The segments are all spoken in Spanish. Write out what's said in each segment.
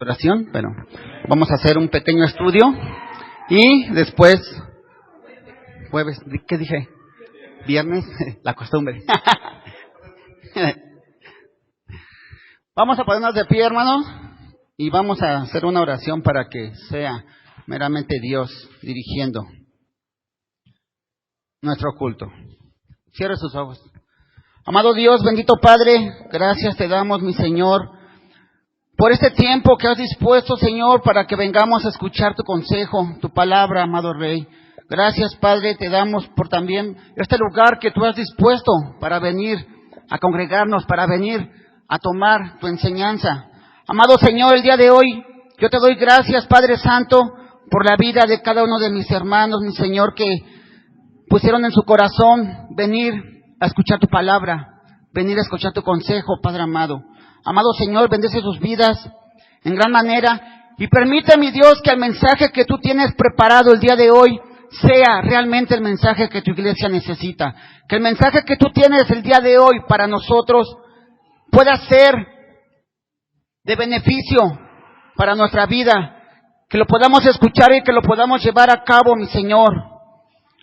Oración, pero vamos a hacer un pequeño estudio y después, jueves, ¿qué dije? Viernes, la costumbre. Vamos a ponernos de pie, hermanos, y vamos a hacer una oración para que sea meramente Dios dirigiendo nuestro culto. Cierre sus ojos. Amado Dios, bendito Padre, gracias te damos, mi Señor, por este tiempo que has dispuesto, Señor, para que vengamos a escuchar tu consejo, tu palabra, amado Rey. Gracias, Padre, te damos por también este lugar que tú has dispuesto para venir a congregarnos, para venir a tomar tu enseñanza. Amado Señor, el día de hoy, yo te doy gracias, Padre Santo, por la vida de cada uno de mis hermanos, mi Señor, que pusieron en su corazón venir a escuchar tu palabra, venir a escuchar tu consejo, Padre amado. Amado Señor, bendice sus vidas en gran manera y permite, mi Dios, que el mensaje que tú tienes preparado el día de hoy sea realmente el mensaje que tu iglesia necesita. Que el mensaje que tú tienes el día de hoy para nosotros pueda ser de beneficio para nuestra vida. Que lo podamos escuchar y que lo podamos llevar a cabo, mi Señor.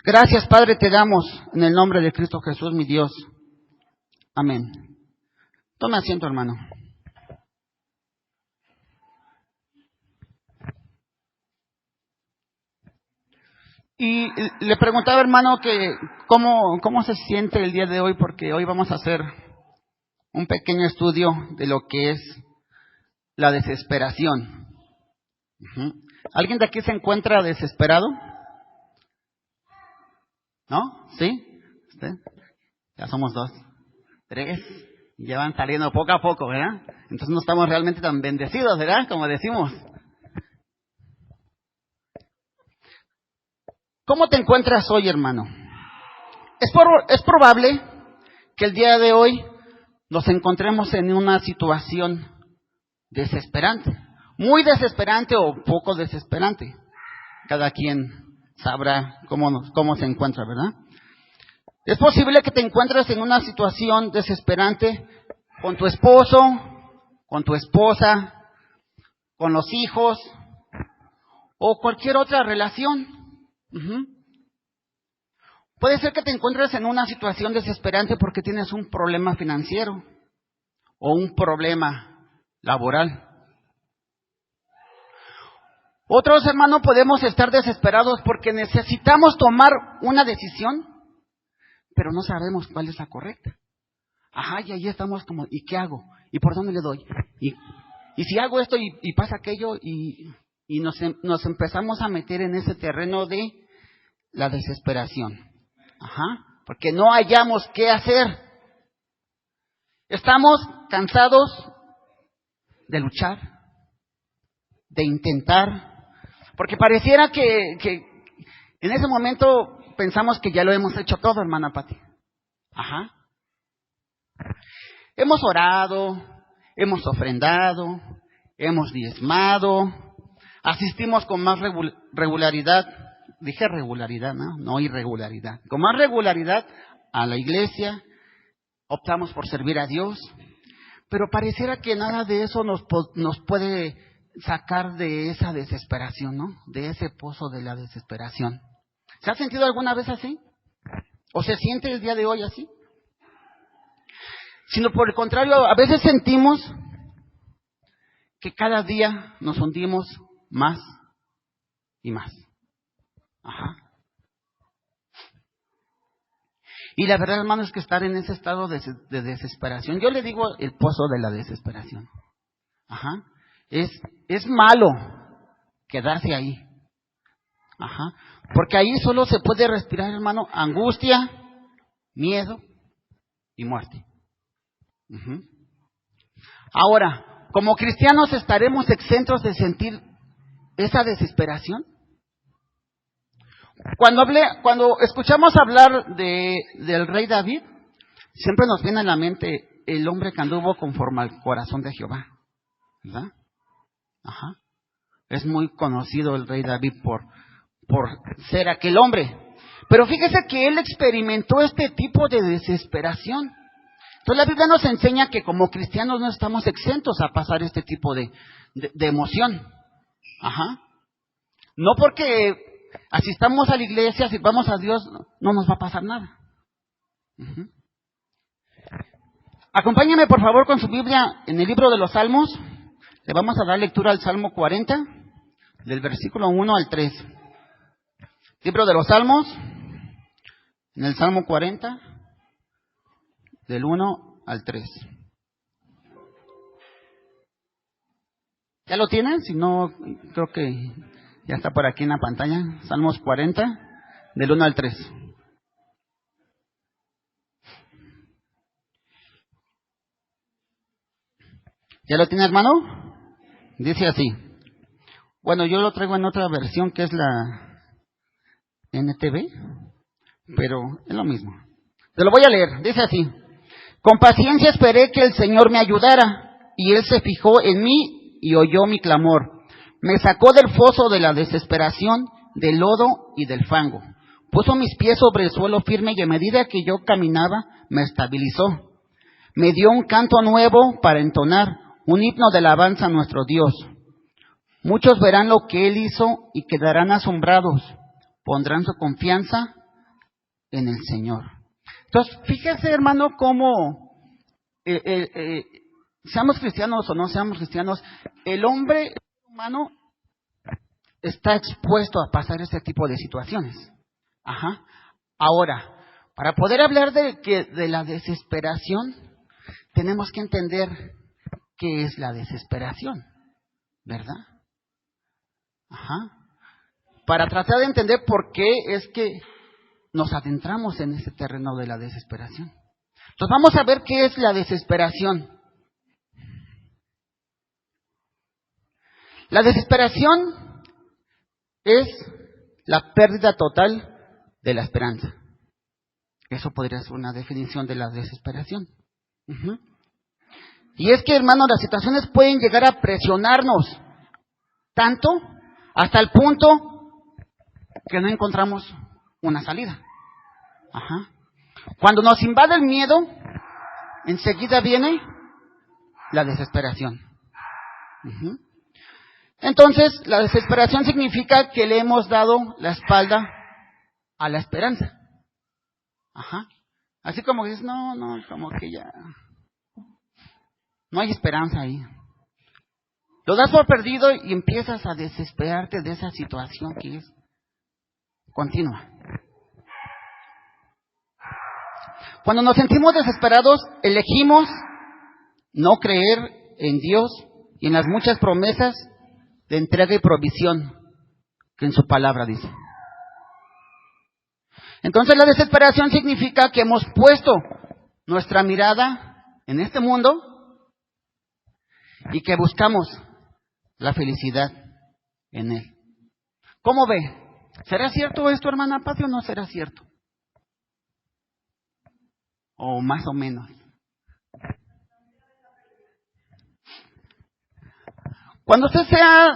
Gracias, Padre, te damos en el nombre de Cristo Jesús, mi Dios. Amén. Tome asiento, hermano. Y le preguntaba, hermano, que cómo se siente el día de hoy, porque hoy vamos a hacer un pequeño estudio de lo que es la desesperación. ¿Alguien de aquí se encuentra desesperado? ¿No? ¿Sí? ¿Usted? Ya somos 2, 3. Ya van saliendo poco a poco, ¿verdad? Entonces no estamos realmente tan bendecidos, ¿verdad? Como decimos. ¿Cómo te encuentras hoy, hermano? Es probable que el día de hoy nos encontremos en una situación desesperante. Muy desesperante o poco desesperante. Cada quien sabrá cómo se encuentra, ¿verdad? Es posible que te encuentres en una situación desesperante con tu esposo, con tu esposa, con los hijos o cualquier otra relación. Puede ser que te encuentres en una situación desesperante porque tienes un problema financiero o un problema laboral. Otros, hermanos, podemos estar desesperados porque necesitamos tomar una decisión, pero no sabemos cuál es la correcta. Y ahí estamos como, ¿y qué hago? ¿Y por dónde le doy? Y si hago esto y pasa aquello y nos empezamos a meter en ese terreno de la desesperación. Porque no hallamos qué hacer. Estamos cansados de luchar, de intentar, porque pareciera que en ese momento pensamos que ya lo hemos hecho todo, hermana Pati. Hemos orado, hemos ofrendado, hemos diezmado, asistimos con más regularidad, dije regularidad, no irregularidad, con más regularidad a la iglesia, optamos por servir a Dios, pero pareciera que nada de eso nos puede sacar de esa desesperación, ¿no? De ese pozo de la desesperación. ¿Se ha sentido alguna vez así? ¿O se siente el día de hoy así? Sino por el contrario, a veces sentimos que cada día nos hundimos más y más. Y la verdad, hermano, es que estar en ese estado de desesperación, yo le digo el pozo de la desesperación. Es malo quedarse ahí. Porque ahí solo se puede respirar, hermano, angustia, miedo y muerte. Ahora, como cristianos, ¿estaremos exentos de sentir esa desesperación? Cuando escuchamos hablar del rey David, siempre nos viene a la mente el hombre que anduvo conforme al corazón de Jehová, ¿verdad? Es muy conocido el rey David por ser aquel hombre. Pero fíjese que él experimentó este tipo de desesperación. Entonces la Biblia nos enseña que como cristianos no estamos exentos a pasar este tipo de emoción. Ajá. No porque asistamos a la iglesia, sirvamos a Dios, no nos va a pasar nada. Ujú. Acompáñame por favor con su Biblia en el libro de los Salmos. Le vamos a dar lectura al Salmo 40, del versículo 1 al 3. Libro de los Salmos, en el Salmo 40, del 1 al 3. ¿Ya lo tienen? Si no, creo que ya está por aquí en la pantalla. Salmos 40, del 1 al 3. ¿Ya lo tiene, hermano? Dice así. Bueno, yo lo traigo en otra versión que es la NTV, pero es lo mismo. Te lo voy a leer. Dice así. Con paciencia esperé que el Señor me ayudara, y Él se fijó en mí y oyó mi clamor. Me sacó del foso de la desesperación, del lodo y del fango. Puso mis pies sobre el suelo firme y a medida que yo caminaba, me estabilizó. Me dio un canto nuevo para entonar, un himno de alabanza a nuestro Dios. Muchos verán lo que Él hizo y quedarán asombrados. Pondrán su confianza en el Señor. Entonces, fíjese, hermano, cómo seamos cristianos o no seamos cristianos, el hombre humano está expuesto a pasar este tipo de situaciones. Ajá. Ahora, para poder hablar de la desesperación, tenemos que entender qué es la desesperación, ¿verdad? Ajá. Para tratar de entender por qué es que nos adentramos en ese terreno de la desesperación. Entonces vamos a ver qué es la desesperación. La desesperación es la pérdida total de la esperanza. Eso podría ser una definición de la desesperación. Uh-huh. Y es que, hermanos, las situaciones pueden llegar a presionarnos tanto hasta el punto que no encontramos una salida. Ajá. Cuando nos invade el miedo, enseguida viene la desesperación. Uh-huh. Entonces, la desesperación significa que le hemos dado la espalda a la esperanza. Ajá. Así como dices, no, como que ya no hay esperanza ahí. Lo das por perdido y empiezas a desesperarte de esa situación que es continua. Cuando nos sentimos desesperados, elegimos no creer en Dios y en las muchas promesas de entrega y provisión que en su palabra dice. Entonces la desesperación significa que hemos puesto nuestra mirada en este mundo y que buscamos la felicidad en él. ¿Cómo ve? ¿Será cierto esto, hermana Pati, o no será cierto? O más o menos. Cuando usted se ha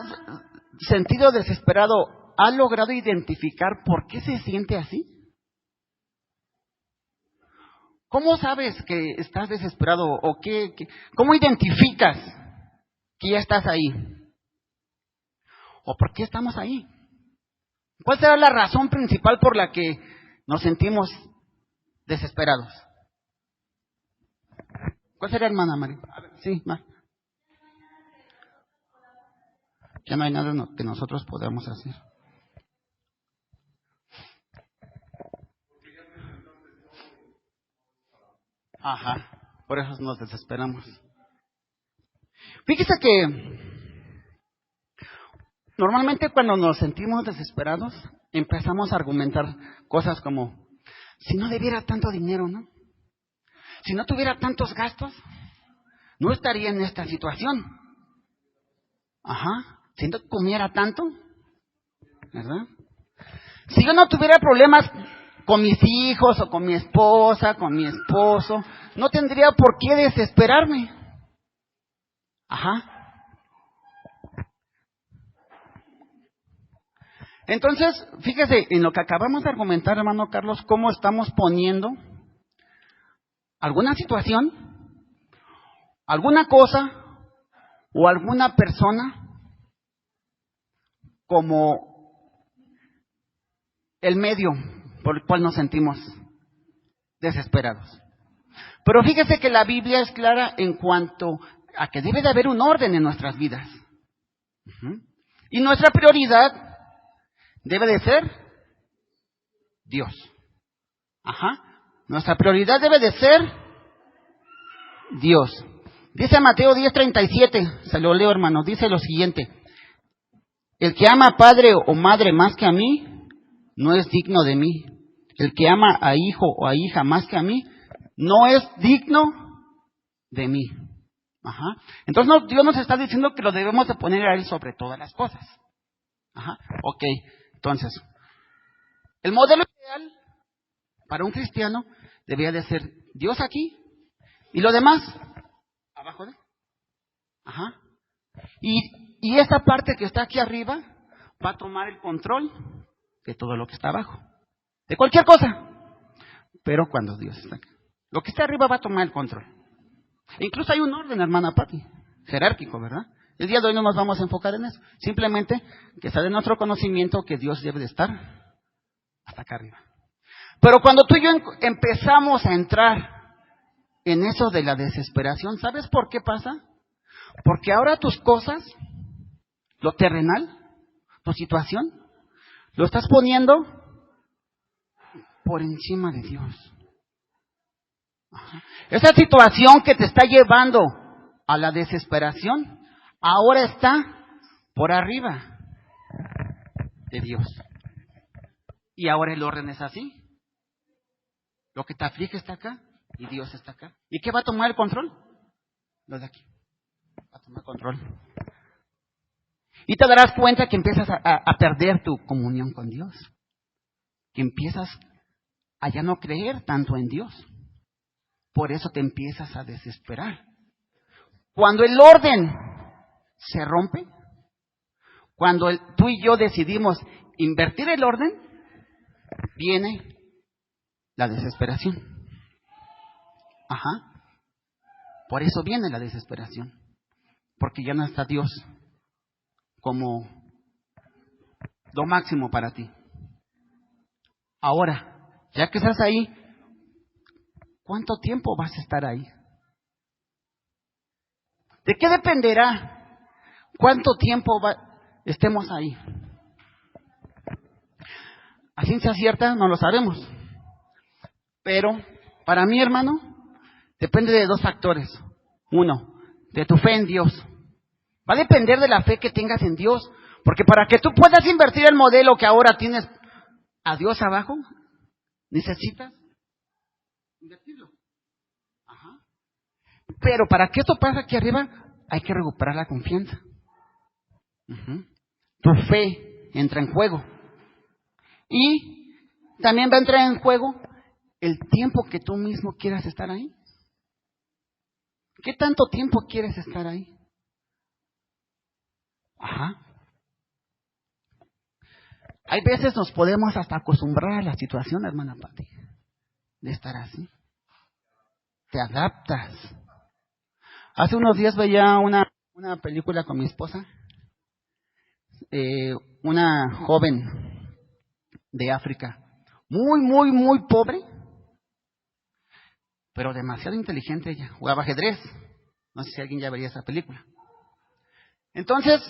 sentido desesperado, ¿ha logrado identificar por qué se siente así? ¿Cómo sabes que estás desesperado o cómo identificas que ya estás ahí? ¿O por qué estamos ahí? ¿Cuál será la razón principal por la que nos sentimos desesperados? ¿Cuál sería, hermana María? Sí, Mar. Ya no hay nada que nosotros podamos hacer. Ajá, por eso nos desesperamos. Fíjese que normalmente cuando nos sentimos desesperados, empezamos a argumentar cosas como, si no debiera tanto dinero, ¿no? Si no tuviera tantos gastos, no estaría en esta situación. Ajá, si no comiera tanto, ¿verdad? Si yo no tuviera problemas con mis hijos o con mi esposa, con mi esposo, no tendría por qué desesperarme. Ajá. Entonces, fíjese en lo que acabamos de argumentar, hermano Carlos, cómo estamos poniendo alguna situación, alguna cosa o alguna persona como el medio por el cual nos sentimos desesperados. Pero fíjese que la Biblia es clara en cuanto a que debe de haber un orden en nuestras vidas. Y nuestra prioridad debe de ser Dios. Nuestra prioridad debe de ser Dios. Dice Mateo 10:37, se lo leo, hermano, dice lo siguiente: el que ama a padre o madre más que a mí, no es digno de mí. El que ama a hijo o a hija más que a mí, no es digno de mí. Entonces Dios nos está diciendo que lo debemos de poner a Él sobre todas las cosas. Ok, entonces, el modelo ideal para un cristiano debería de ser Dios aquí y lo demás abajo de él. Y esta parte que está aquí arriba va a tomar el control de todo lo que está abajo, de cualquier cosa. Pero cuando Dios está aquí, lo que está arriba va a tomar el control. E incluso hay un orden, hermana Pati, jerárquico, ¿verdad? El día de hoy no nos vamos a enfocar en eso. Simplemente que está de nuestro conocimiento que Dios debe de estar hasta acá arriba. Pero cuando tú y yo empezamos a entrar en eso de la desesperación, ¿sabes por qué pasa? Porque ahora tus cosas, lo terrenal, tu situación, lo estás poniendo por encima de Dios. Esa situación que te está llevando a la desesperación, ahora está por arriba de Dios. Y ahora el orden es así. Lo que te aflige está acá y Dios está acá. ¿Y qué va a tomar el control? Lo de aquí. Va a tomar control. Y te darás cuenta que empiezas a perder tu comunión con Dios. Que empiezas a ya no creer tanto en Dios. Por eso te empiezas a desesperar. Cuando el orden se rompe, cuando tú y yo decidimos invertir el orden, viene la desesperación. Por eso viene la desesperación. Porque ya no está Dios como lo máximo para ti. Ahora, ya que estás ahí, ¿cuánto tiempo vas a estar ahí? ¿De qué dependerá cuánto tiempo estemos ahí? A ciencia cierta no lo sabemos. Pero para mí, hermano, depende de dos factores. Uno, de tu fe en Dios. Va a depender de la fe que tengas en Dios. Porque para que tú puedas invertir el modelo que ahora tienes a Dios abajo, necesitas invertirlo. Pero para que esto pase aquí arriba, hay que recuperar la confianza. Tu fe entra en juego. Y también va a entrar en juego el tiempo que tú mismo quieras estar ahí. ¿Qué tanto tiempo quieres estar ahí? Hay veces nos podemos hasta acostumbrar a la situación, hermana Pati, de estar así. Te adaptas. Hace unos días veía una película con mi esposa, una joven de África, muy pobre, pero demasiado inteligente ella. Jugaba ajedrez. No sé si alguien ya vería esa película. Entonces,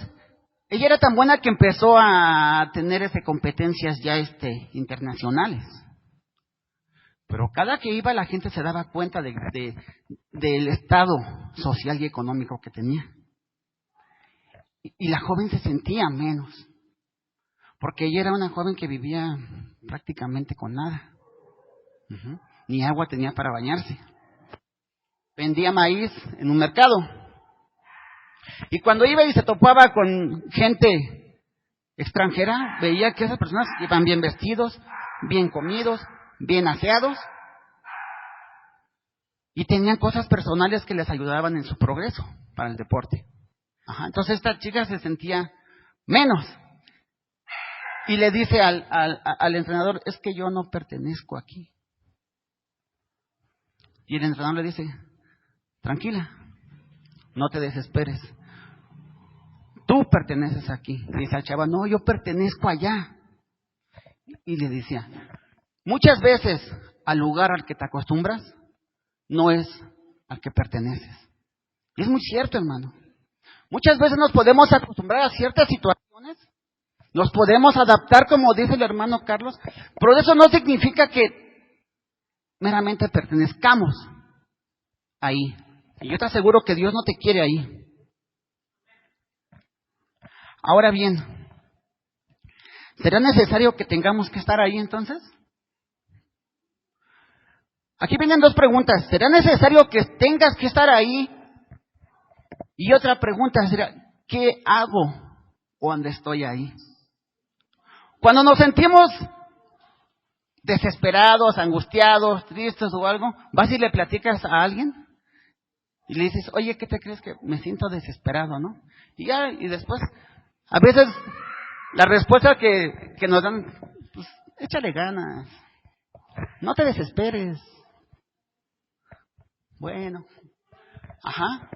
ella era tan buena que empezó a tener competencias ya internacionales. Pero cada que iba la gente se daba cuenta del estado social y económico que tenía. Y la joven se sentía menos. Porque ella era una joven que vivía prácticamente con nada. Ni agua tenía para bañarse. Vendía maíz en un mercado. Y cuando iba y se topaba con gente extranjera, veía que esas personas iban bien vestidos, bien comidos, bien aseados. Y tenían cosas personales que les ayudaban en su progreso para el deporte. Entonces esta chica se sentía menos. Y le dice al entrenador, es que yo no pertenezco aquí. Y el entrenador le dice, tranquila, no te desesperes. Tú perteneces aquí. Y dice al chava, no, yo pertenezco allá. Y le decía, muchas veces al lugar al que te acostumbras no es al que perteneces. Y es muy cierto, hermano. Muchas veces nos podemos acostumbrar a ciertas situaciones, nos podemos adaptar, como dice el hermano Carlos, pero eso no significa que meramente pertenezcamos ahí. Y yo te aseguro que Dios no te quiere ahí. Ahora bien, ¿será necesario que tengamos que estar ahí entonces? Aquí vienen dos preguntas. ¿Será necesario que tengas que estar ahí? Y otra pregunta será, ¿qué hago cuando estoy ahí? Cuando nos sentimos desesperados, angustiados, tristes o algo, vas y le platicas a alguien y le dices, oye, ¿qué te crees? Que me siento desesperado, ¿no? Y después, a veces, la respuesta que nos dan, pues, échale ganas, no te desesperes. Bueno, ajá.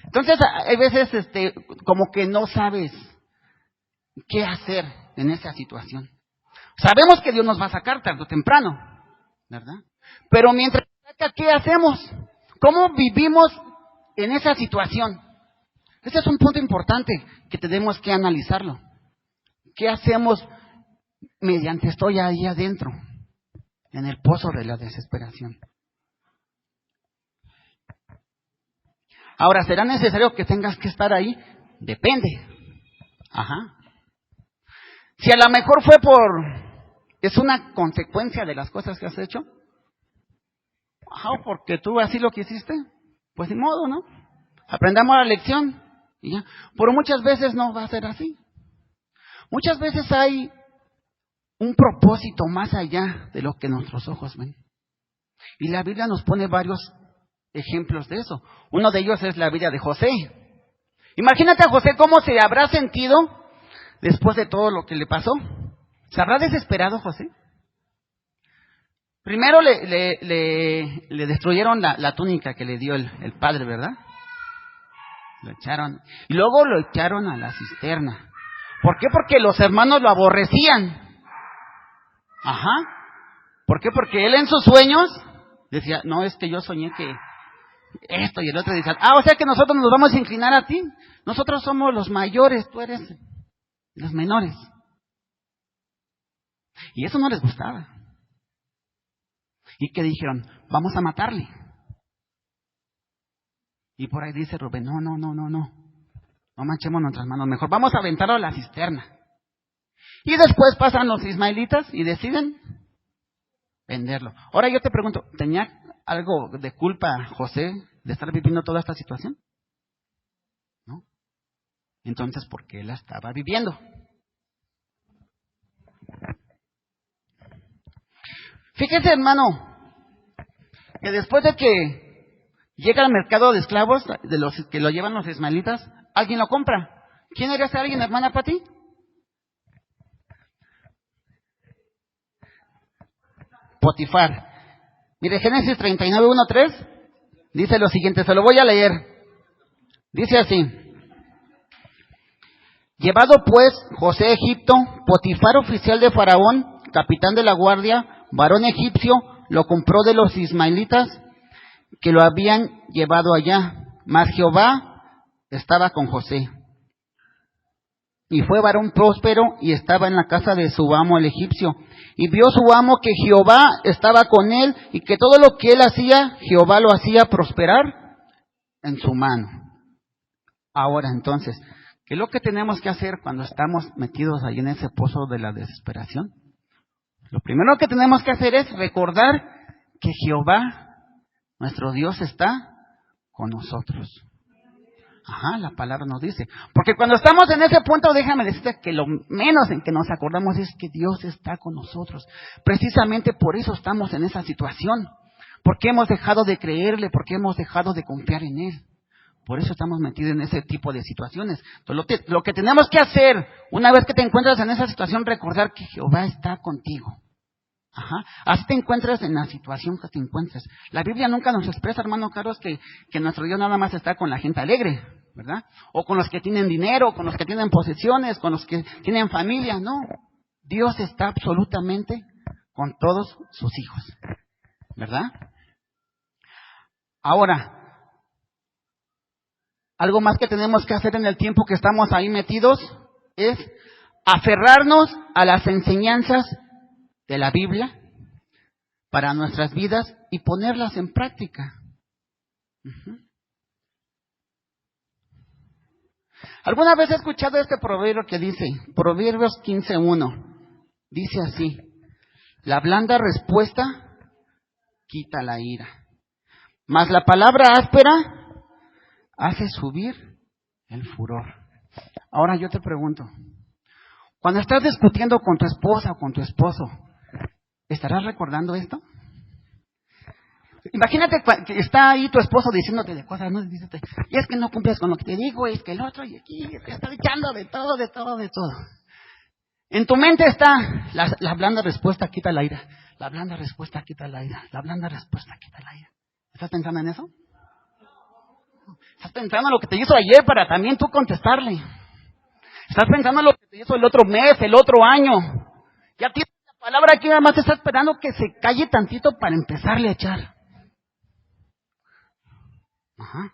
Entonces, hay veces, como que no sabes qué hacer en esa situación. Sabemos que Dios nos va a sacar tarde o temprano, ¿verdad? Pero mientras saca, ¿qué hacemos? ¿Cómo vivimos en esa situación? Ese es un punto importante que tenemos que analizarlo. ¿Qué hacemos mediante estoy ahí adentro, en el pozo de la desesperación? Ahora, ¿será necesario que tengas que estar ahí? Depende. Ajá. Si a lo mejor es una consecuencia de las cosas que has hecho, ajá, porque tú así lo quisiste, pues ni modo, ¿no? Aprendamos la lección y ya. Pero muchas veces no va a ser así. Muchas veces hay un propósito más allá de lo que nuestros ojos ven. Y la Biblia nos pone varios ejemplos de eso. Uno de ellos es la vida de José. Imagínate a José cómo se habrá sentido después de todo lo que le pasó. ¿Se habrá desesperado José? Primero le destruyeron la túnica que le dio el padre, ¿verdad? Lo echaron. Y luego lo echaron a la cisterna. ¿Por qué? Porque los hermanos lo aborrecían. Ajá. ¿Por qué? Porque él en sus sueños decía, no, es que yo soñé que esto, y el otro dice, o sea que nosotros nos vamos a inclinar a ti. Nosotros somos los mayores, tú eres los menores. Y eso no les gustaba. ¿Y qué dijeron? Vamos a matarle. Y por ahí dice Rubén, no manchemos nuestras manos, mejor vamos a aventarlo a la cisterna. Y después pasan los ismaelitas y deciden venderlo. Ahora yo te pregunto, ¿tenía algo de culpa José de estar viviendo toda esta situación? ¿No? Entonces, ¿por qué la estaba viviendo? Fíjese, hermano, que después de que llega al mercado de esclavos, de los que lo llevan los ismaelitas, alguien lo compra. ¿Quién era ese alguien, hermana Pati? Potifar. Mire, Génesis 39:1-3 dice lo siguiente, se lo voy a leer. Dice así: llevado pues José a Egipto, Potifar, oficial de Faraón, capitán de la guardia, varón egipcio, lo compró de los ismaelitas que lo habían llevado allá. Mas Jehová estaba con José. Y fue varón próspero y estaba en la casa de su amo el egipcio. Y vio su amo que Jehová estaba con él y que todo lo que él hacía, Jehová lo hacía prosperar en su mano. Ahora entonces, ¿qué es lo que tenemos que hacer cuando estamos metidos ahí en ese pozo de la desesperación? Lo primero que tenemos que hacer es recordar que Jehová, nuestro Dios, está con nosotros. Ajá, la palabra nos dice. Porque cuando estamos en ese punto, déjame decirte que lo menos en que nos acordamos es que Dios está con nosotros. Precisamente por eso estamos en esa situación. Porque hemos dejado de creerle, porque hemos dejado de confiar en Él. Por eso estamos metidos en ese tipo de situaciones. Entonces, lo que tenemos que hacer, una vez que te encuentras en esa situación, recordar que Jehová está contigo. Ajá. Así te encuentres en la situación que te encuentres. La Biblia nunca nos expresa, hermano Carlos, que nuestro Dios nada más está con la gente alegre, ¿verdad? O con los que tienen dinero, con los que tienen posesiones, con los que tienen familia. No. Dios está absolutamente con todos sus hijos, ¿verdad? Ahora, algo más que tenemos que hacer en el tiempo que estamos ahí metidos es aferrarnos a las enseñanzas de la Biblia para nuestras vidas y ponerlas en práctica. ¿Alguna vez he escuchado este proverbio que dice, Proverbios 15:1? Dice así: la blanda respuesta quita la ira, mas la palabra áspera hace subir el furor. Ahora yo te pregunto, cuando estás discutiendo con tu esposa o con tu esposo, ¿estarás recordando esto? Imagínate que está ahí tu esposo diciéndote de cosas, ¿no? Dícete, y es que no cumples con lo que te digo, es que el otro, y aquí te está echando de todo. En tu mente está la blanda respuesta quita la ira. La blanda respuesta quita la ira. La blanda respuesta quita la ira. ¿Estás pensando en eso? Estás pensando en lo que te hizo ayer para también tú contestarle. Estás pensando en lo que te hizo el otro mes, el otro año. Ya tienes la palabra aquí, nada más te está esperando que se calle tantito para empezarle a echar. Ajá.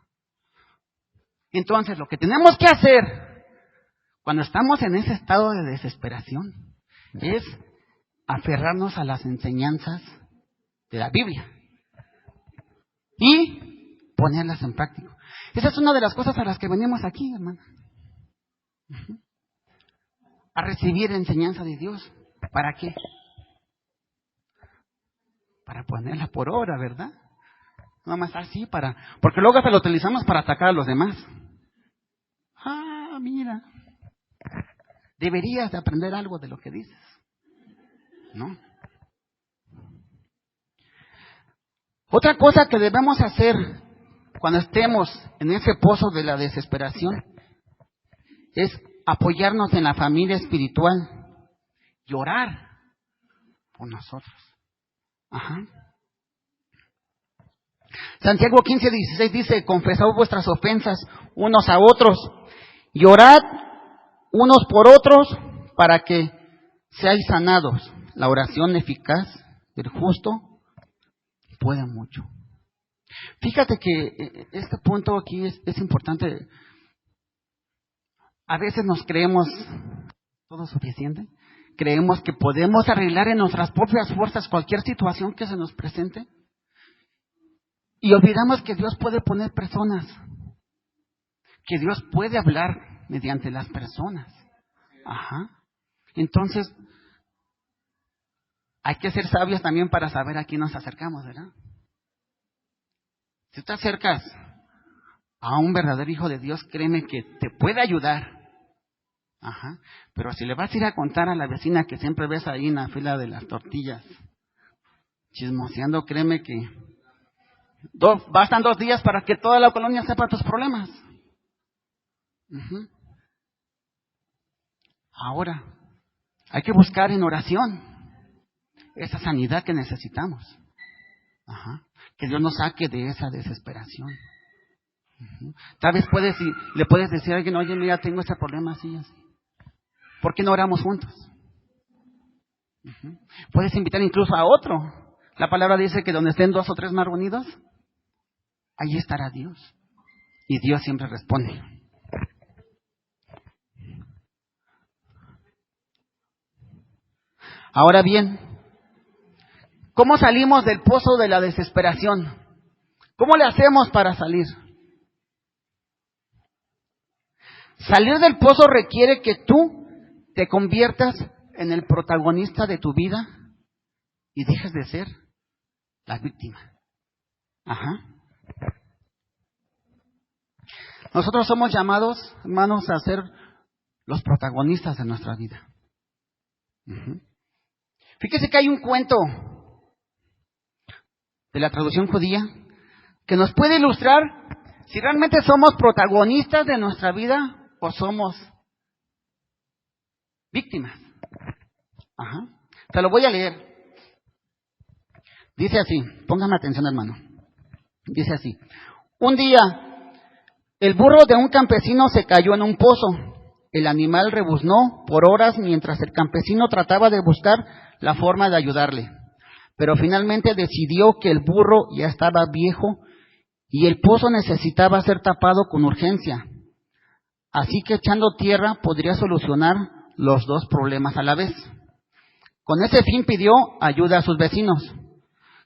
Entonces, lo que tenemos que hacer cuando estamos en ese estado de desesperación es aferrarnos a las enseñanzas de la Biblia y ponerlas en práctica. Esa es una de las cosas a las que venimos aquí, hermano. A recibir enseñanza de Dios. ¿Para qué? Para ponerla por obra, ¿verdad? No más así porque luego hasta lo utilizamos para atacar a los demás. Ah, mira. Deberías de aprender algo de lo que dices, ¿no? Otra cosa que debemos hacer cuando estemos en ese pozo de la desesperación es apoyarnos en la familia espiritual y orar por nosotros. Ajá. Santiago 15:16 dice: confesad vuestras ofensas unos a otros y orad unos por otros para que seáis sanados. La oración eficaz del justo puede mucho. Fíjate que este punto aquí es importante. A veces nos creemos todo suficiente. Creemos que podemos arreglar en nuestras propias fuerzas cualquier situación que se nos presente. Y olvidamos que Dios puede poner personas. Que Dios puede hablar mediante las personas. Ajá. Entonces, hay que ser sabios también para saber a quién nos acercamos, ¿verdad? Si te acercas a un verdadero hijo de Dios, créeme que te puede ayudar. Ajá. Pero si le vas a ir a contar a la vecina que siempre ves ahí en la fila de las tortillas, chismoseando, créeme que bastan 2 días para que toda la colonia sepa tus problemas. Ahora, hay que buscar en oración esa sanidad que necesitamos. Ajá. Que Dios nos saque de esa desesperación. Tal vez le puedes decir a alguien: oye, mira, tengo este problema así, así. ¿Por qué no oramos juntos? Puedes invitar incluso a otro. La palabra dice que donde estén 2 o 3 más reunidos, allí estará Dios. Y Dios siempre responde. Ahora bien, ¿cómo salimos del pozo de la desesperación? ¿Cómo le hacemos para salir? Salir del pozo requiere que tú te conviertas en el protagonista de tu vida y dejes de ser la víctima. Ajá. Nosotros somos llamados, hermanos, a ser los protagonistas de nuestra vida. Fíjese que hay un cuento de la traducción judía que nos puede ilustrar si realmente somos protagonistas de nuestra vida o somos víctimas. Ajá. Te lo voy a leer. Dice así, póngame atención, hermano. Dice así: un día, el burro de un campesino se cayó en un pozo. El animal rebuznó por horas mientras el campesino trataba de buscar la forma de ayudarle. Pero finalmente decidió que el burro ya estaba viejo y el pozo necesitaba ser tapado con urgencia. Así que echando tierra podría solucionar los dos problemas a la vez. Con ese fin pidió ayuda a sus vecinos.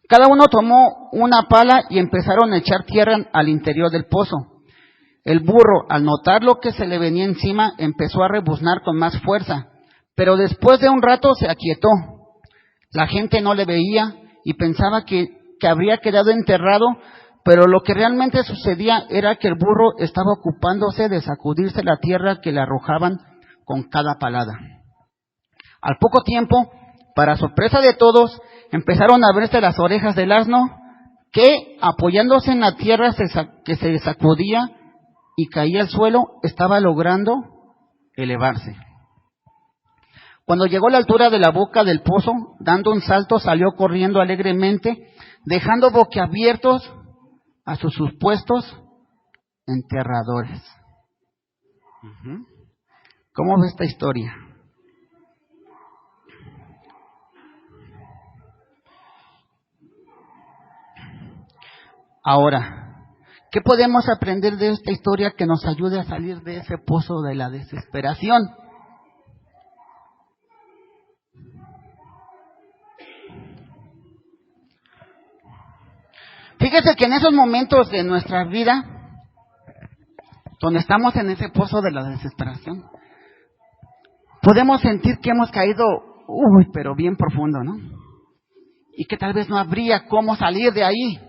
Cada uno tomó una pala y empezaron a echar tierra al interior del pozo. El burro, al notar lo que se le venía encima, empezó a rebuznar con más fuerza, pero después de un rato se aquietó. La gente no le veía y pensaba que habría quedado enterrado, pero lo que realmente sucedía era que el burro estaba ocupándose de sacudirse la tierra que le arrojaban con cada palada. Al poco tiempo, para sorpresa de todos, empezaron a verse las orejas del asno, que, apoyándose en la tierra que se sacudía y caía al suelo, estaba logrando elevarse. Cuando llegó a la altura de la boca del pozo, dando un salto, salió corriendo alegremente, dejando boquiabiertos a sus supuestos enterradores. ¿Cómo ve esta historia? Ahora, ¿qué podemos aprender de esta historia que nos ayude a salir de ese pozo de la desesperación? Fíjese que en esos momentos de nuestra vida, donde estamos en ese pozo de la desesperación, podemos sentir que hemos caído, pero bien profundo, ¿no? Y que tal vez no habría cómo salir de ahí.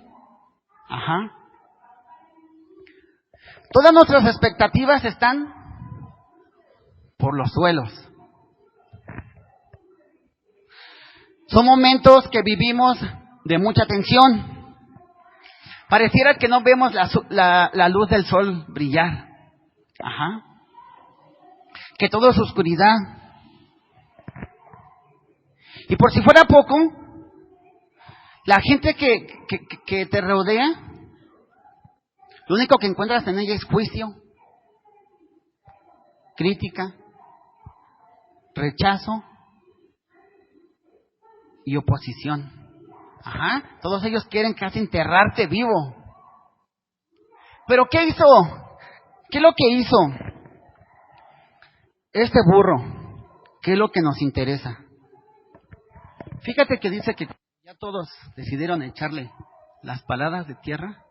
Todas nuestras expectativas están por los suelos. Son momentos que vivimos de mucha tensión. Pareciera que no vemos la luz del sol brillar. Que todo es oscuridad. Y por si fuera poco, la gente que te rodea, lo único que encuentras en ella es juicio, crítica, rechazo y oposición. Todos ellos quieren casi enterrarte vivo. Pero ¿qué hizo? ¿Qué es lo que hizo este burro? ¿Qué es lo que nos interesa? Fíjate que dice que ya todos decidieron echarle las paladas de tierra.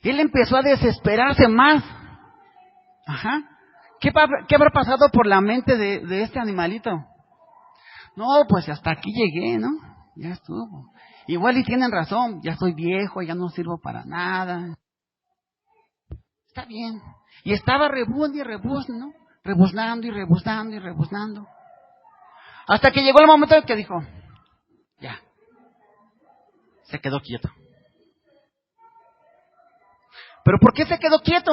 Él empezó a desesperarse más. ¿Qué habrá pasado por la mente de este animalito? No, pues hasta aquí llegué, ¿no? Ya estuvo. Igual y tienen razón, ya soy viejo, ya no sirvo para nada. Está bien. Y estaba rebuznando y rebuznando, ¿no? Rebuznando y rebuznando y rebuznando. Hasta que llegó el momento en que dijo, ya. Se quedó quieto. ¿Pero por qué se quedó quieto?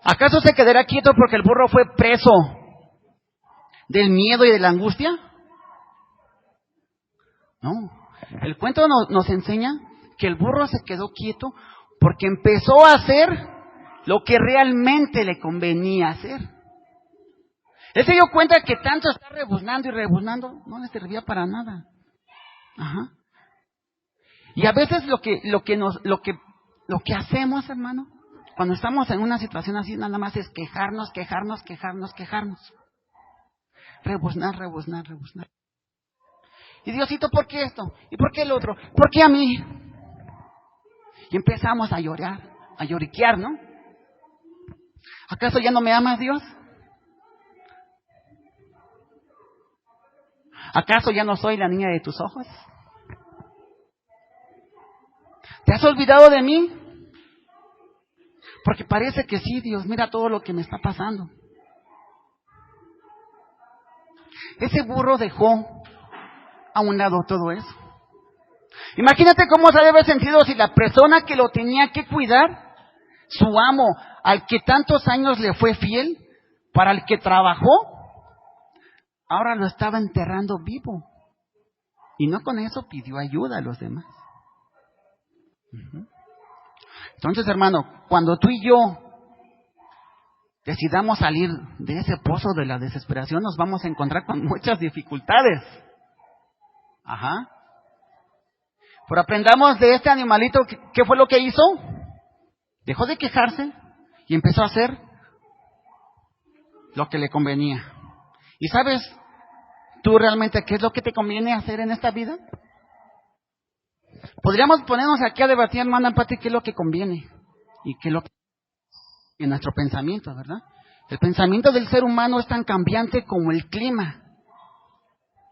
¿Acaso se quedará quieto porque el burro fue preso del miedo y de la angustia? No. El cuento nos enseña que el burro se quedó quieto porque empezó a hacer lo que realmente le convenía hacer. Él se dio cuenta que tanto estar rebuznando y rebuznando no le servía para nada. Y a veces lo que hacemos, hermano, cuando estamos en una situación así, nada más es quejarnos. Rebuznar. Y Diosito, ¿por qué esto? ¿Y por qué el otro? ¿Por qué a mí? Y empezamos a llorar, a lloriquear, ¿no? ¿Acaso ya no me amas, Dios? ¿Acaso ya no soy la niña de tus ojos? ¿Te has olvidado de mí? Porque parece que sí, Dios, mira todo lo que me está pasando. Ese burro dejó a un lado todo eso. Imagínate cómo se debe haber sentido si la persona que lo tenía que cuidar, su amo, al que tantos años le fue fiel, para el que trabajó, ahora lo estaba enterrando vivo. Y no con eso pidió ayuda a los demás. Entonces, hermano, cuando tú y yo decidamos salir de ese pozo de la desesperación, nos vamos a encontrar con muchas dificultades. Pero aprendamos de este animalito, ¿qué fue lo que hizo? Dejó de quejarse y empezó a hacer lo que le convenía. ¿Y sabes tú realmente qué es lo que te conviene hacer en esta vida? Podríamos ponernos aquí a debatir, hermana Pati, qué es lo que conviene y qué es lo que en nuestro pensamiento, ¿verdad? El pensamiento del ser humano es tan cambiante como el clima.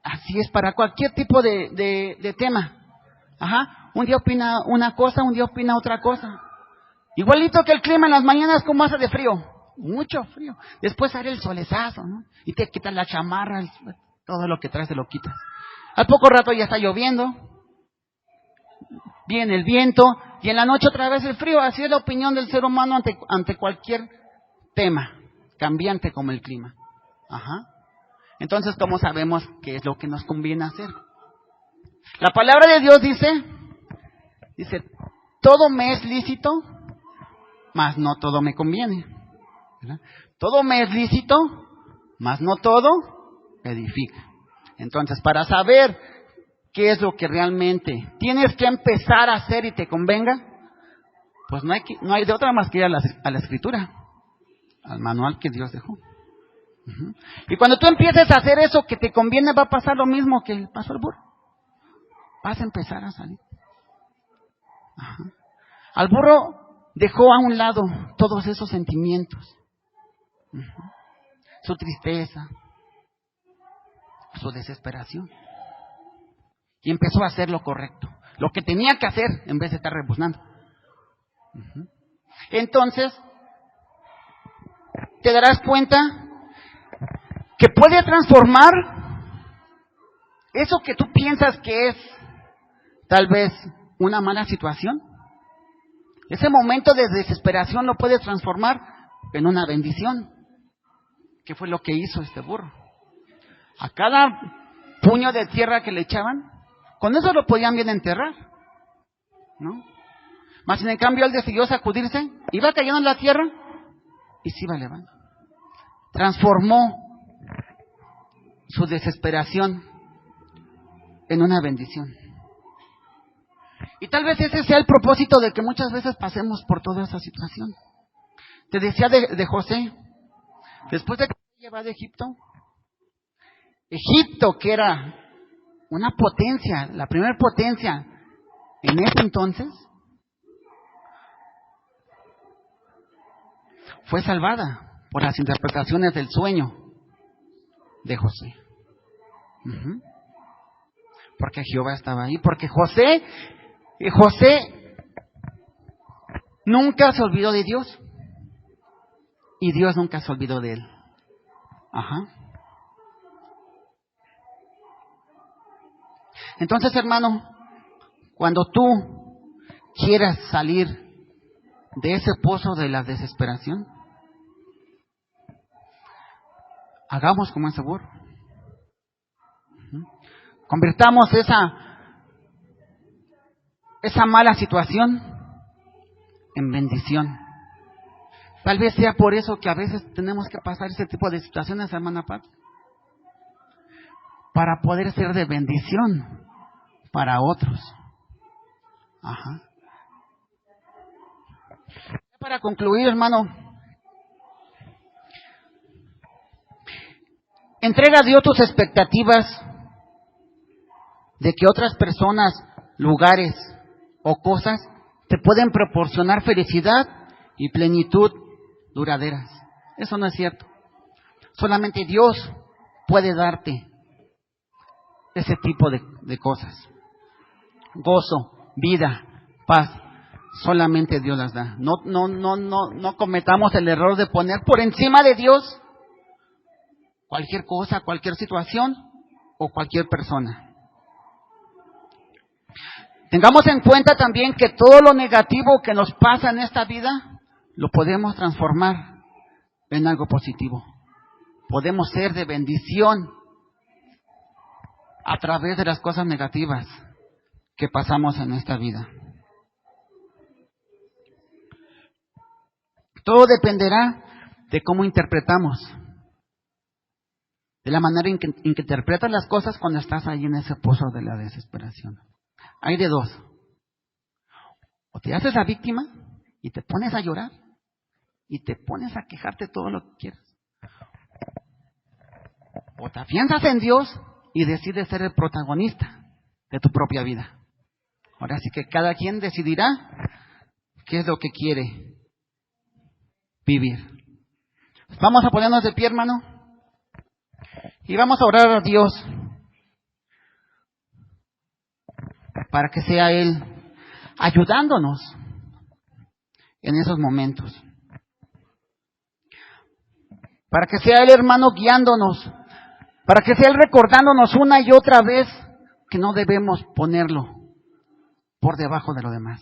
Así es para cualquier tipo de tema. Un día opina una cosa, un día opina otra cosa. Igualito que el clima en las mañanas, ¿cómo hace de frío? Mucho frío. Después sale el solezazo, ¿no? Y te quitas la chamarra, todo lo que traes te lo quitas. Al poco rato ya está lloviendo. Viene el viento. Y en la noche otra vez el frío. Así es la opinión del ser humano ante cualquier tema, cambiante como el clima. Entonces, ¿cómo sabemos qué es lo que nos conviene hacer? La palabra de Dios dice, todo me es lícito, mas no todo me conviene. ¿Verdad? Todo me es lícito, mas no todo edifica. Entonces, para saber qué es lo que realmente tienes que empezar a hacer y te convenga, pues no hay de otra más que ir a la Escritura, al manual que Dios dejó. Y cuando tú empieces a hacer eso que te conviene, va a pasar lo mismo que pasó al burro. Vas a empezar a salir. Al burro dejó a un lado todos esos sentimientos. Su tristeza, su desesperación. Y empezó a hacer lo correcto. Lo que tenía que hacer en vez de estar rebuznando. Entonces, te darás cuenta que puede transformar eso que tú piensas que es tal vez una mala situación. Ese momento de desesperación lo puedes transformar en una bendición. ¿Qué fue lo que hizo este burro? A cada puño de tierra que le echaban, con eso lo podían bien enterrar, ¿no? Mas en cambio él decidió sacudirse, iba cayendo en la tierra y se iba elevando. Transformó su desesperación en una bendición. Y tal vez ese sea el propósito de que muchas veces pasemos por toda esa situación. Te decía de José, después de que fue llevado a Egipto, que era una potencia, la primera potencia en ese entonces, fue salvada por las interpretaciones del sueño de José. Porque Jehová estaba ahí, porque José nunca se olvidó de Dios y Dios nunca se olvidó de él. Entonces, hermano, cuando tú quieras salir de ese pozo de la desesperación, hagamos como ese burro. Convirtamos esa mala situación en bendición. Tal vez sea por eso que a veces tenemos que pasar ese tipo de situaciones, hermana Pat, para poder ser de bendición para otros. Para concluir, hermano, entrega a Dios tus expectativas de que otras personas, lugares o cosas te pueden proporcionar felicidad y plenitud duraderas. Eso no es cierto. Solamente Dios puede darte ese tipo de cosas. Gozo, vida, paz, solamente Dios las da. No cometamos el error de poner por encima de Dios cualquier cosa, cualquier situación o cualquier persona. Tengamos en cuenta también que todo lo negativo que nos pasa en esta vida lo podemos transformar en algo positivo. Podemos ser de bendición a través de las cosas negativas que pasamos en esta vida. Todo dependerá de cómo interpretamos, de la manera en que interpretas las cosas cuando estás ahí en ese pozo de la desesperación. Hay de dos: o te haces la víctima y te pones a llorar y te pones a quejarte todo lo que quieras, o te afianzas en Dios y decides ser el protagonista de tu propia vida. Ahora sí que cada quien decidirá qué es lo que quiere vivir. Vamos a ponernos de pie, hermano, y vamos a orar a Dios para que sea Él ayudándonos en esos momentos, para que sea Él, hermano, guiándonos, para que sea Él recordándonos una y otra vez que no debemos ponerlo por debajo de lo demás.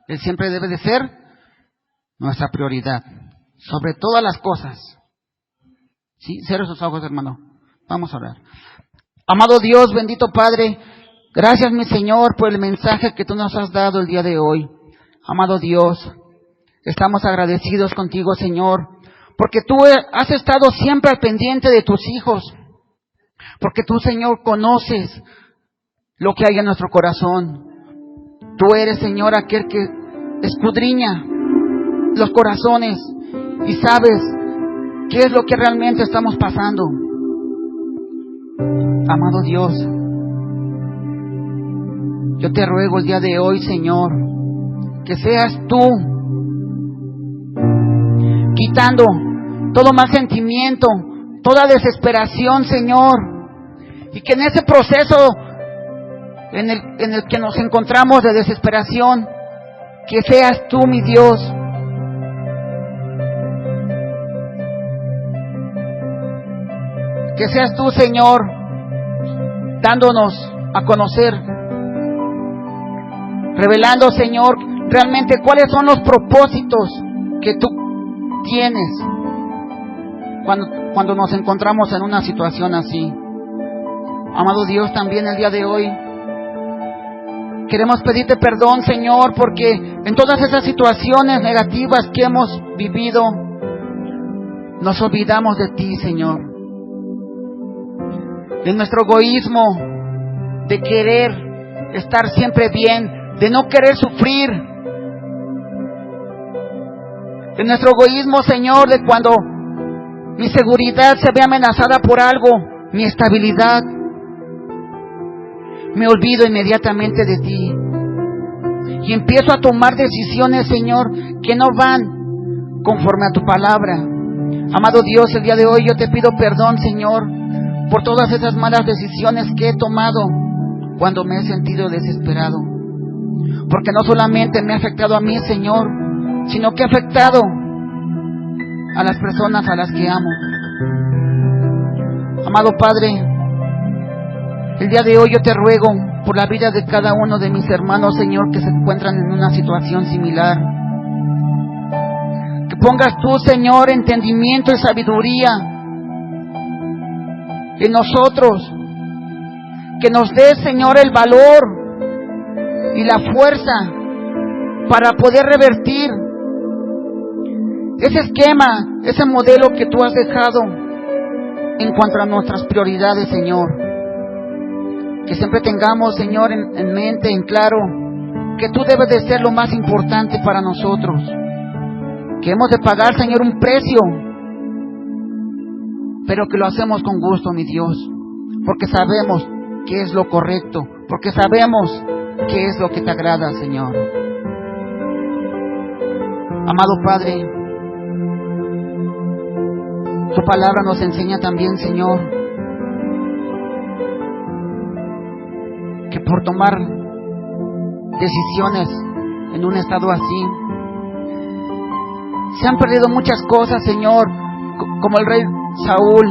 Él siempre debe de ser nuestra prioridad sobre todas las cosas. Sí, cierra sus ojos, hermano. Vamos a orar. Amado Dios, bendito Padre, gracias, mi Señor, por el mensaje que tú nos has dado el día de hoy. Amado Dios, estamos agradecidos contigo, Señor, porque tú has estado siempre al pendiente de tus hijos, porque tú, Señor, conoces lo que hay en nuestro corazón. Tú eres, Señor, aquel que escudriña los corazones y sabes qué es lo que realmente estamos pasando. Amado Dios, yo te ruego el día de hoy, Señor, que seas tú quitando todo mal sentimiento, toda desesperación, Señor, y que en ese proceso en el que nos encontramos de desesperación, que seas tú, mi Dios, que seas tú, Señor, dándonos a conocer, revelando, Señor, realmente cuáles son los propósitos que tú tienes cuando nos encontramos en una situación así. Amado Dios, también el día de hoy queremos pedirte perdón, Señor, porque en todas esas situaciones negativas que hemos vivido, nos olvidamos de ti, Señor. En nuestro egoísmo de querer estar siempre bien, de no querer sufrir. En nuestro egoísmo, Señor, de cuando mi seguridad se ve amenazada por algo, mi estabilidad, me olvido inmediatamente de ti y empiezo a tomar decisiones, Señor, que no van conforme a tu palabra. Amado Dios, el día de hoy yo te pido perdón, Señor, por todas esas malas decisiones que he tomado cuando me he sentido desesperado, porque no solamente me ha afectado a mí, Señor, sino que ha afectado a las personas a las que amo. Amado Padre, el día de hoy yo te ruego por la vida de cada uno de mis hermanos, Señor, que se encuentran en una situación similar. Que pongas tú, Señor, entendimiento y sabiduría en nosotros. Que nos des, Señor, el valor y la fuerza para poder revertir ese esquema, ese modelo que tú has dejado en cuanto a nuestras prioridades, Señor. Que siempre tengamos, Señor, en mente, en claro, que tú debes de ser lo más importante para nosotros. Que hemos de pagar, Señor, un precio, pero que lo hacemos con gusto, mi Dios, porque sabemos que es lo correcto, porque sabemos que es lo que te agrada, Señor. Amado Padre, tu palabra nos enseña también, Señor, que por tomar decisiones en un estado así, se han perdido muchas cosas, Señor, como el rey Saúl,